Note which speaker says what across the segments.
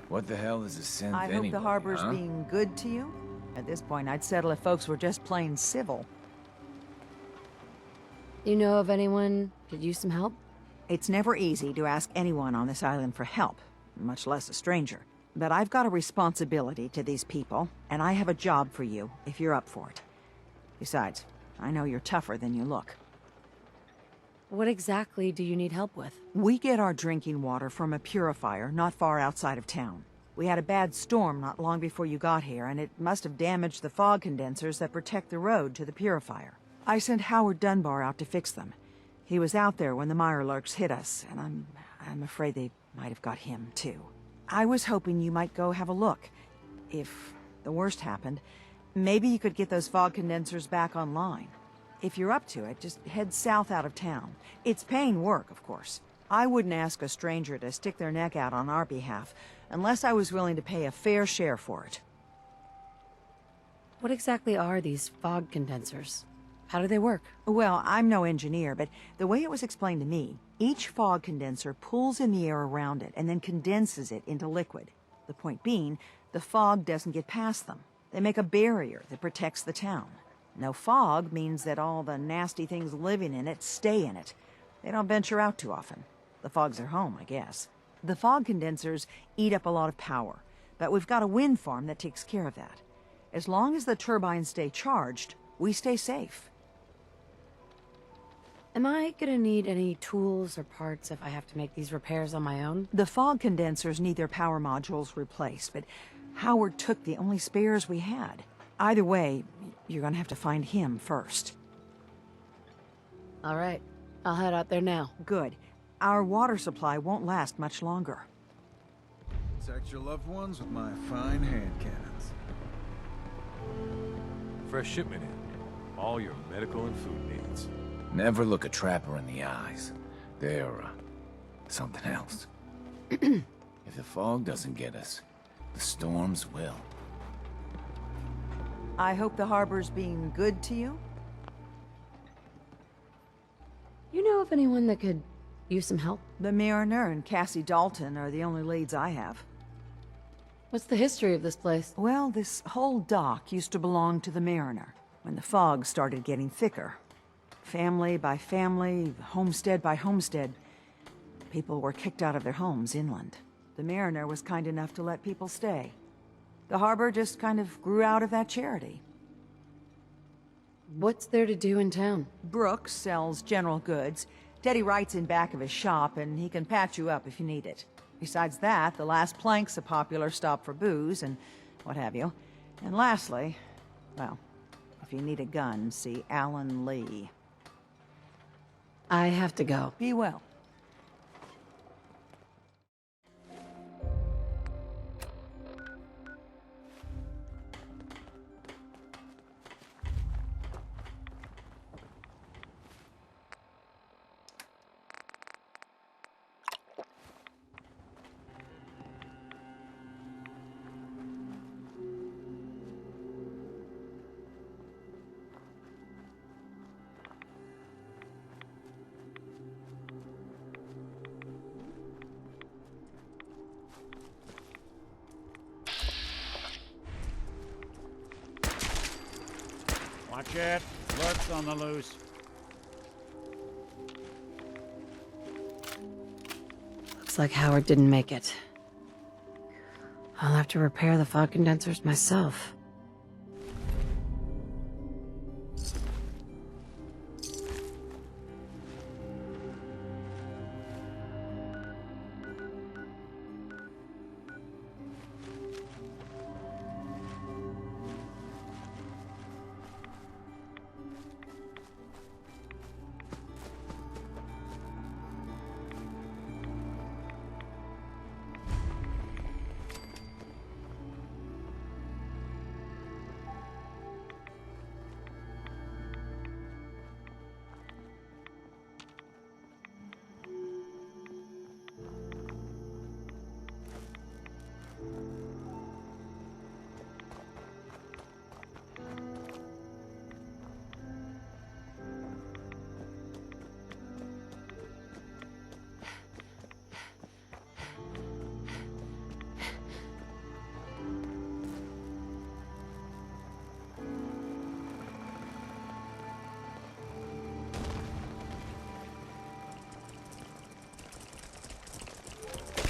Speaker 1: What the hell is a synth
Speaker 2: I
Speaker 1: anyway,
Speaker 2: hope the harbor's
Speaker 1: huh?
Speaker 2: being good to you. At this point, I'd settle if folks were just plain civil.
Speaker 3: Do you know of anyone could use some help?
Speaker 2: It's never easy to ask anyone on this island for help, much less a stranger. But I've got a responsibility to these people, and I have a job for you if you're up for it. Besides, I know you're tougher than you look.
Speaker 3: What exactly do you need help with?
Speaker 2: We get our drinking water from a purifier not far outside of town. We had a bad storm not long before you got here, and it must have damaged the fog condensers that protect the road to the purifier. I sent Howard Dunbar out to fix them. He was out there when the Mirelurks hit us, and I'm afraid they might have got him, too. I was hoping you might go have a look. If the worst happened, maybe you could get those fog condensers back online. If you're up to it, just head south out of town. It's paying work, of course. I wouldn't ask a stranger to stick their neck out on our behalf, unless I was willing to pay a fair share for it.
Speaker 3: What exactly are these fog condensers? How do they work?
Speaker 2: Well, I'm no engineer, but the way it was explained to me, each fog condenser pulls in the air around it and then condenses it into liquid. The point being, the fog doesn't get past them. They make a barrier that protects the town. No fog means that all the nasty things living in it stay in it. They don't venture out too often. The fog's their home, I guess. The fog condensers eat up a lot of power, but we've got a wind farm that takes care of that. As long as the turbines stay charged, we stay safe.
Speaker 3: Am I gonna need any tools or parts if I have to make these repairs on my own?
Speaker 2: The fog condensers need their power modules replaced, but Howard took the only spares we had. Either way, you're gonna have to find him first.
Speaker 3: All right, I'll head out there now.
Speaker 2: Good. Our water supply won't last much longer.
Speaker 4: Protect your loved ones with my fine hand cannons.
Speaker 5: Fresh shipment in. All your medical and food needs.
Speaker 1: Never look a trapper in the eyes. They're, something else. If the fog doesn't get us, the storms will.
Speaker 2: I hope the harbor's being good to you.
Speaker 3: You know of anyone that could use some help?
Speaker 2: The Mariner and Cassie Dalton are the only leads I have.
Speaker 3: What's the history of this place?
Speaker 2: Well, this whole dock used to belong to the Mariner, when the fog started getting thicker. Family by family, homestead by homestead, people were kicked out of their homes inland. The Mariner was kind enough to let people stay. The harbor just kind of grew out of that charity.
Speaker 3: What's there to do in town?
Speaker 2: Brooks sells general goods. Teddy Wright's in back of his shop, and he can patch you up if you need it. Besides that, the Last Plank's a popular stop for booze and what have you. And lastly, well, if you need a gun, see Alan Lee.
Speaker 3: I have to go.
Speaker 2: Be well.
Speaker 6: Watch it. Lurks on the loose.
Speaker 3: Looks like Howard didn't make it. I'll have to repair the fog condensers myself.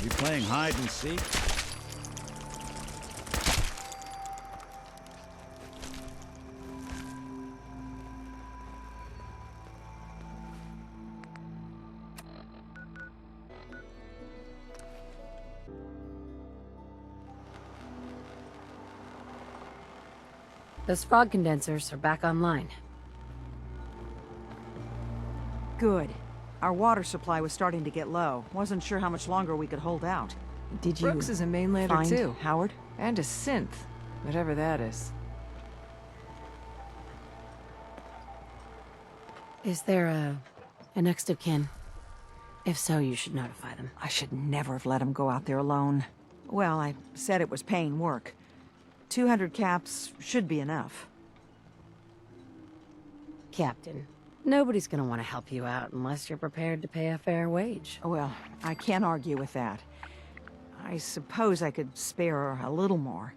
Speaker 6: You playing hide and seek?
Speaker 3: Those fog condensers are back online.
Speaker 2: Good. Our water supply was starting to get low. Wasn't sure how much longer we could hold out.
Speaker 7: Did you
Speaker 2: Brooks
Speaker 7: is a mainlander
Speaker 2: find
Speaker 7: too,
Speaker 2: Howard?
Speaker 7: and a synth, whatever that is.
Speaker 3: Is there a next of kin? If so, you should notify them.
Speaker 2: I should never have let him go out there alone. Well, I said it was paying work. 200 caps should be enough.
Speaker 3: Captain, nobody's gonna want to help you out unless you're prepared to pay a fair wage.
Speaker 2: Well, I can't argue with that. I suppose I could spare a little more.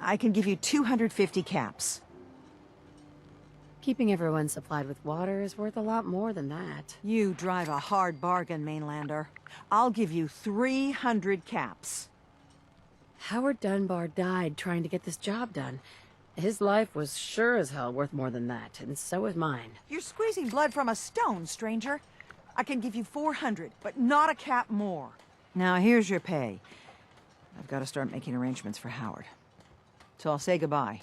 Speaker 2: I can give you 250 caps.
Speaker 3: Keeping everyone supplied with water is worth a lot more than that.
Speaker 2: You drive a hard bargain, Mainlander. I'll give you 300 caps.
Speaker 3: Howard Dunbar died trying to get this job done. His life was sure as hell worth more than that, and so is mine.
Speaker 2: You're squeezing blood from a stone, stranger. I can give you 400, but not a cap more. Now here's your pay. I've got to start making arrangements for Howard. So I'll say goodbye.